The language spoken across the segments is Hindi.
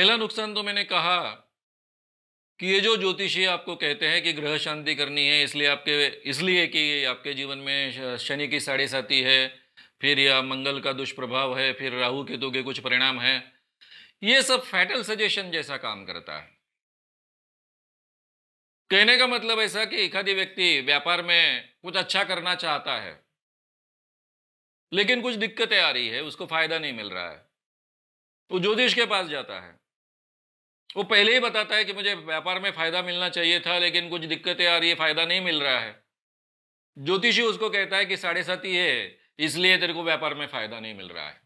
पहला नुकसान तो मैंने कहा कि ये जो ज्योतिषी आपको कहते हैं कि ग्रह शांति करनी है, इसलिए कि आपके जीवन में शनि की साढ़े साती है, फिर या मंगल का दुष्प्रभाव है, फिर राहु केतु के कुछ परिणाम है, ये सब फैटल सजेशन जैसा काम करता है। कहने का मतलब ऐसा कि एक आदि व्यक्ति व्यापार में कुछ अच्छा करना चाहता है, लेकिन कुछ दिक्कतें आ रही है, उसको फायदा नहीं मिल रहा है, वो ज्योतिष के पास जाता है। वो पहले ही बताता है कि मुझे व्यापार में फायदा मिलना चाहिए था, लेकिन कुछ दिक्कतें आ रही है, फायदा नहीं मिल रहा है। ज्योतिषी उसको कहता है कि साढ़े साती है, इसलिए तेरे को व्यापार में फायदा नहीं मिल रहा है।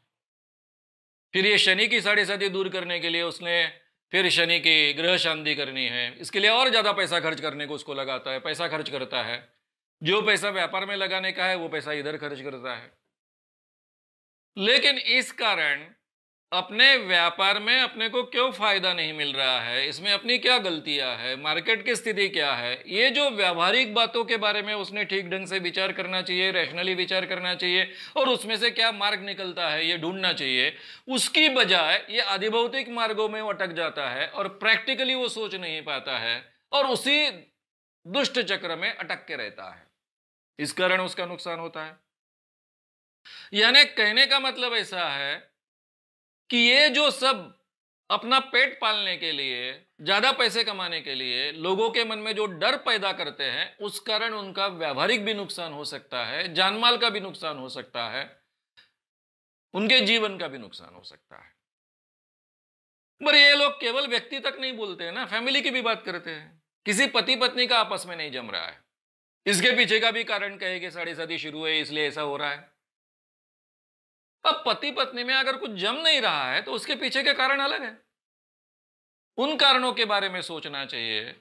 फिर ये शनि की साढ़े साती दूर करने के लिए उसने फिर शनि की ग्रह शांति करनी है, इसके लिए और ज्यादा पैसा खर्च करने को उसको लगाता है, पैसा खर्च करता है। जो पैसा व्यापार में लगाने का है वो पैसा इधर खर्च करता है। लेकिन इस कारण अपने व्यापार में अपने को क्यों फायदा नहीं मिल रहा है, इसमें अपनी क्या गलतियां है, मार्केट की स्थिति क्या है, ये जो व्यावहारिक बातों के बारे में उसने ठीक ढंग से विचार करना चाहिए, रैशनली विचार करना चाहिए, और उसमें से क्या मार्ग निकलता है ये ढूंढना चाहिए। उसकी बजाय ये आधिभौतिक मार्गों में अटक जाता है और प्रैक्टिकली वो सोच नहीं पाता है और उसी दुष्ट चक्र में अटक के रहता है। इस कारण उसका नुकसान होता है। यानी कहने का मतलब ऐसा है कि ये जो सब अपना पेट पालने के लिए, ज्यादा पैसे कमाने के लिए लोगों के मन में जो डर पैदा करते हैं, उस कारण उनका व्यावहारिक भी नुकसान हो सकता है, जानमाल का भी नुकसान हो सकता है, उनके जीवन का भी नुकसान हो सकता है। पर ये लोग केवल व्यक्ति तक नहीं बोलते हैं ना, फैमिली की भी बात करते हैं। किसी पति पत्नी का आपस में नहीं जम रहा है, इसके पीछे का भी कारण कहे कि साढ़े साती शुरू है इसलिए ऐसा हो रहा है। अब पति पत्नी में अगर कुछ जम नहीं रहा है तो उसके पीछे के कारण अलग है। उन कारणों के बारे में सोचना चाहिए।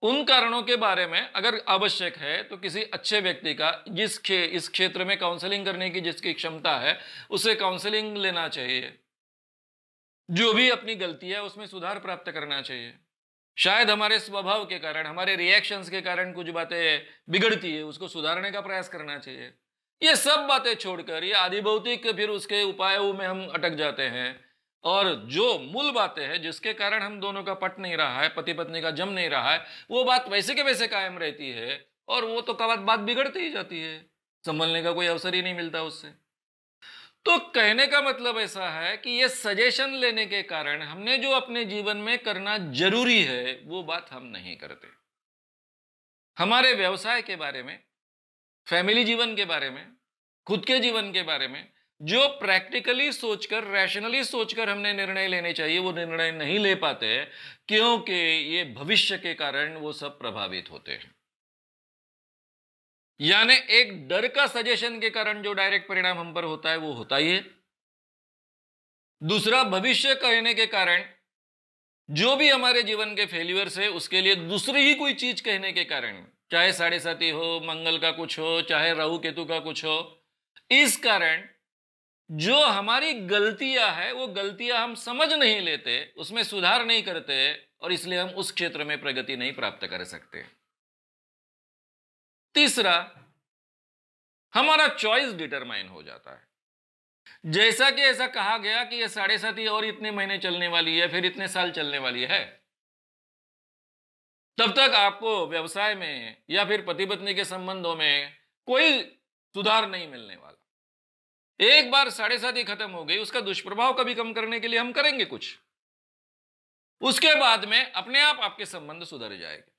उन कारणों के बारे में अगर आवश्यक है तो किसी अच्छे व्यक्ति का, इस क्षेत्र में काउंसलिंग करने की जिसकी क्षमता है, उसे काउंसलिंग लेना चाहिए। जो भी अपनी गलती है उसमें सुधार प्राप्त करना चाहिए। शायद हमारे स्वभाव के कारण, हमारे रिएक्शंस के कारण कुछ बातें बिगड़ती है, उसको सुधारने का प्रयास करना चाहिए। ये सब बातें छोड़कर ये आधिभौतिक फिर उसके उपायों में हम अटक जाते हैं, और जो मूल बातें हैं जिसके कारण हम दोनों का पट नहीं रहा है, पति पत्नी का जम नहीं रहा है, वो बात वैसे के वैसे कायम रहती है और वो तो बात बिगड़ती ही जाती है, संभलने का कोई अवसर ही नहीं मिलता उससे। तो कहने का मतलब ऐसा है कि ये सजेशन लेने के कारण हमने जो अपने जीवन में करना जरूरी है वो बात हम नहीं करते। हमारे व्यवसाय के बारे में, फैमिली जीवन के बारे में, खुद के जीवन के बारे में जो प्रैक्टिकली सोचकर, रैशनली सोचकर हमने निर्णय लेने चाहिए, वो निर्णय नहीं ले पाते क्योंकि ये भविष्य के कारण वो सब प्रभावित होते हैं। यानी एक डर का सजेशन के कारण जो डायरेक्ट परिणाम हम पर होता है वो होता ही है। दूसरा, भविष्य कहने के कारण जो भी हमारे जीवन के फेल्यूअर्स है उसके लिए दूसरी ही कोई चीज कहने के कारण, चाहे साढ़े साती हो, मंगल का कुछ हो, चाहे राहु केतु का कुछ हो, इस कारण जो हमारी गलतियां है वो गलतियां हम समझ नहीं लेते, उसमें सुधार नहीं करते, और इसलिए हम उस क्षेत्र में प्रगति नहीं प्राप्त कर सकते। तीसरा, हमारा चॉइस डिटरमाइन हो जाता है। जैसा कि ऐसा कहा गया कि ये साढ़े साती और इतने महीने चलने वाली है, फिर इतने साल चलने वाली है, तब तक आपको व्यवसाय में या फिर पति पत्नी के संबंधों में कोई सुधार नहीं मिलने वाला। एक बार साढ़े साती खत्म हो गई, उसका दुष्प्रभाव कभी कम करने के लिए हम करेंगे कुछ, उसके बाद में अपने आप आपके संबंध सुधर जाएंगे।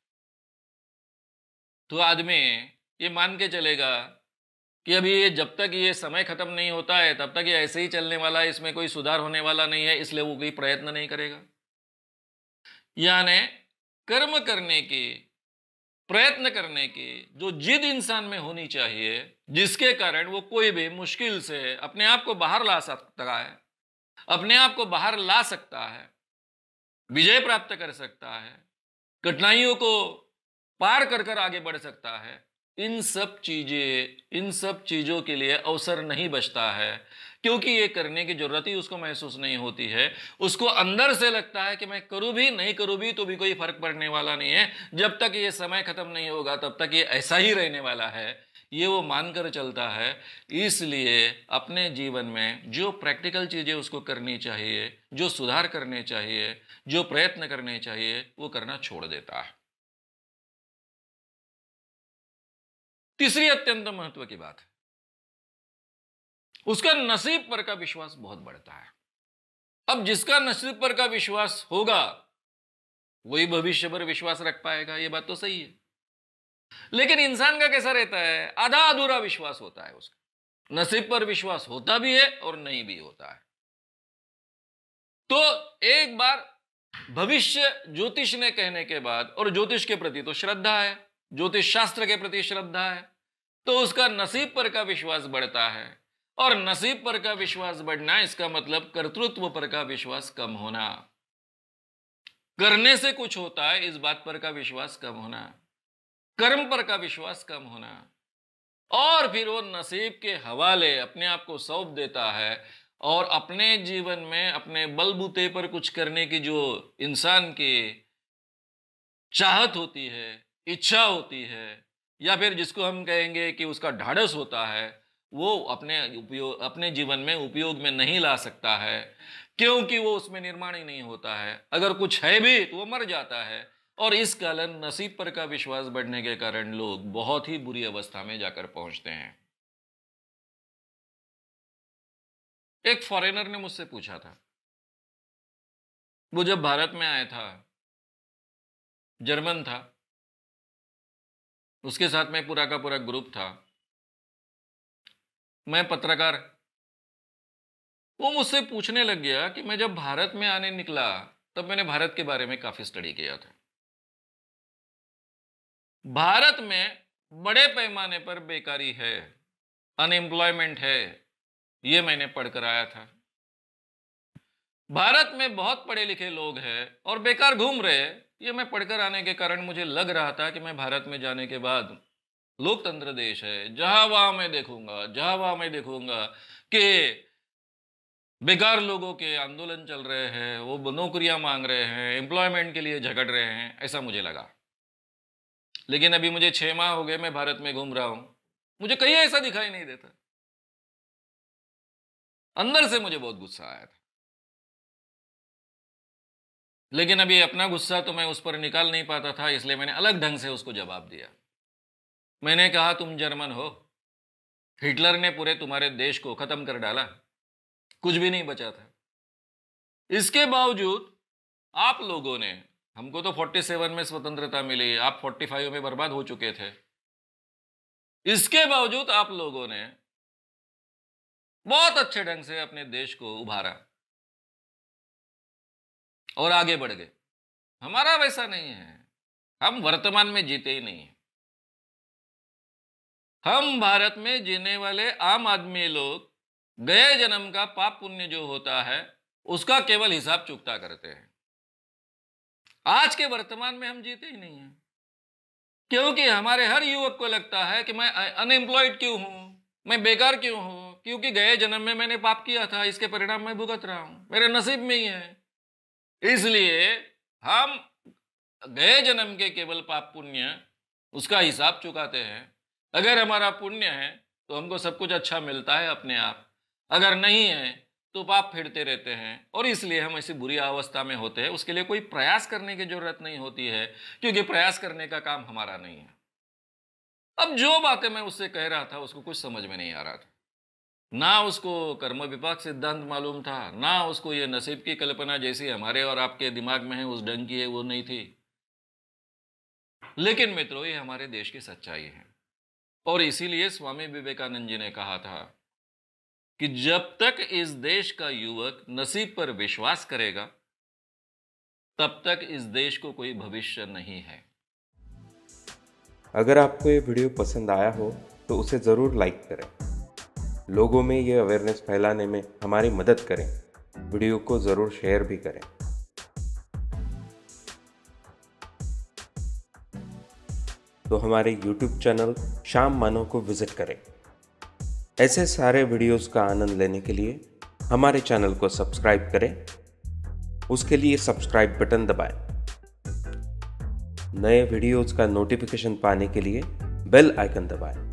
तो आदमी ये मान के चलेगा कि अभी ये जब तक ये समय खत्म नहीं होता है तब तक ये ऐसे ही चलने वाला है, इसमें कोई सुधार होने वाला नहीं है, इसलिए वो कोई प्रयत्न नहीं करेगा। यानी कर्म करने की, प्रयत्न करने की जो जिद इंसान में होनी चाहिए, जिसके कारण वो कोई भी मुश्किल से अपने आप को बाहर ला सकता है, अपने आप को बाहर ला सकता है, विजय प्राप्त कर सकता है, कठिनाइयों को पार कर कर आगे बढ़ सकता है, इन सब चीजों के लिए अवसर नहीं बचता है, क्योंकि ये करने की जरूरत ही उसको महसूस नहीं होती है। उसको अंदर से लगता है कि मैं करूं भी नहीं करूं भी तो भी कोई फर्क पड़ने वाला नहीं है, जब तक ये समय खत्म नहीं होगा तब तक ये ऐसा ही रहने वाला है, ये वो मानकर चलता है। इसलिए अपने जीवन में जो प्रैक्टिकल चीज़ें उसको करनी चाहिए, जो सुधार करने चाहिए, जो प्रयत्न करने चाहिए, वो करना छोड़ देता है। तीसरी अत्यंत महत्व की बात है, उसका नसीब पर का विश्वास बहुत बढ़ता है। अब जिसका नसीब पर का विश्वास होगा वही भविष्य पर विश्वास रख पाएगा, ये बात तो सही है। लेकिन इंसान का कैसा रहता है, आधा अधूरा विश्वास होता है उसका। नसीब पर विश्वास होता भी है और नहीं भी होता है। तो एक बार भविष्य ज्योतिष ने कहने के बाद, और ज्योतिष के प्रति तो श्रद्धा है, ज्योतिष शास्त्र के प्रति श्रद्धा है, तो उसका नसीब पर का विश्वास बढ़ता है। और नसीब पर का विश्वास बढ़ना, इसका मतलब कर्तृत्व पर का विश्वास कम होना, करने से कुछ होता है इस बात पर का विश्वास कम होना, कर्म पर का विश्वास कम होना, और फिर वो नसीब के हवाले अपने आप को सौंप देता है। और अपने जीवन में अपने बलबूते पर कुछ करने की जो इंसान की चाहत होती है, इच्छा होती है, या फिर जिसको हम कहेंगे कि उसका ढाढ़स होता है, वो अपने जीवन में उपयोग में नहीं ला सकता है, क्योंकि वो उसमें निर्माण ही नहीं होता है। अगर कुछ है भी तो वो मर जाता है। और इस कारण नसीब पर का विश्वास बढ़ने के कारण लोग बहुत ही बुरी अवस्था में जाकर पहुंचते हैं। एक फॉरेनर ने मुझसे पूछा था, वो जब भारत में आया था, जर्मन था, उसके साथ में पूरा का पूरा ग्रुप था, मैं पत्रकार। वो मुझसे पूछने लग गया कि मैं जब भारत में आने निकला तब मैंने भारत के बारे में काफी स्टडी किया था। भारत में बड़े पैमाने पर बेकारी है, अनएम्प्लॉयमेंट है, ये मैंने पढ़कर आया था। भारत में बहुत पढ़े लिखे लोग हैं और बेकार घूम रहे हैं, ये मैं पढ़कर आने के कारण मुझे लग रहा था कि मैं भारत में जाने के बाद, लोकतंत्र देश है, जहां वहां मैं देखूंगा कि बेकार लोगों के आंदोलन चल रहे हैं, वो नौकरियां मांग रहे हैं, एम्प्लॉयमेंट के लिए झगड़ रहे हैं, ऐसा मुझे लगा। लेकिन अभी मुझे 6 माह हो गए मैं भारत में घूम रहा हूं, मुझे कहीं ऐसा दिखाई नहीं देता। अंदर से मुझे बहुत गुस्सा आया था। लेकिन अभी अपना गुस्सा तो मैं उस पर निकाल नहीं पाता था, इसलिए मैंने अलग ढंग से उसको जवाब दिया। मैंने कहा, तुम जर्मन हो, हिटलर ने पूरे तुम्हारे देश को खत्म कर डाला, कुछ भी नहीं बचा था। इसके बावजूद आप लोगों ने, हमको तो 47 में स्वतंत्रता मिली, आप 45 में बर्बाद हो चुके थे। इसके बावजूद आप लोगों ने बहुत अच्छे ढंग से अपने देश को उभारा और आगे बढ़ गए। हमारा वैसा नहीं है, हम वर्तमान में जीते ही नहीं हैं। हम भारत में जीने वाले आम आदमी लोग गए जन्म का पाप पुण्य जो होता है उसका केवल हिसाब चुकता करते हैं। आज के वर्तमान में हम जीते ही नहीं हैं, क्योंकि हमारे हर युवक को लगता है कि मैं अनएम्प्लॉयड क्यों हूं, मैं बेकार क्यों हूं, क्योंकि गए जन्म में मैंने पाप किया था, इसके परिणाम मैं भुगत रहा हूं, मेरे नसीब में ही है। इसलिए हम गए जन्म के केवल पाप पुण्य उसका हिसाब चुकाते हैं। अगर हमारा पुण्य है तो हमको सब कुछ अच्छा मिलता है अपने आप, अगर नहीं है तो पाप फिरते रहते हैं, और इसलिए हम ऐसी बुरी अवस्था में होते हैं। उसके लिए कोई प्रयास करने की जरूरत नहीं होती है, क्योंकि प्रयास करने का काम हमारा नहीं है। अब जो बातें मैं उससे कह रहा था उसको कुछ समझ में नहीं आ रहा था, ना उसको कर्म विपाक सिद्धांत मालूम था, ना उसको ये नसीब की कल्पना जैसी हमारे और आपके दिमाग में है उस ढंग की है वो नहीं थी। लेकिन मित्रों, ये हमारे देश की सच्चाई है, और इसीलिए स्वामी विवेकानंद जी ने कहा था कि जब तक इस देश का युवक नसीब पर विश्वास करेगा तब तक इस देश को कोई भविष्य नहीं है। अगर आपको ये वीडियो पसंद आया हो तो उसे ज़रूर लाइक करें, लोगों में ये अवेयरनेस फैलाने में हमारी मदद करें, वीडियो को ज़रूर शेयर भी करें। तो हमारे YouTube चैनल श्याम मानव को विजिट करें। ऐसे सारे वीडियोस का आनंद लेने के लिए हमारे चैनल को सब्सक्राइब करें, उसके लिए सब्सक्राइब बटन दबाएं। नए वीडियोस का नोटिफिकेशन पाने के लिए बेल आइकन दबाएं।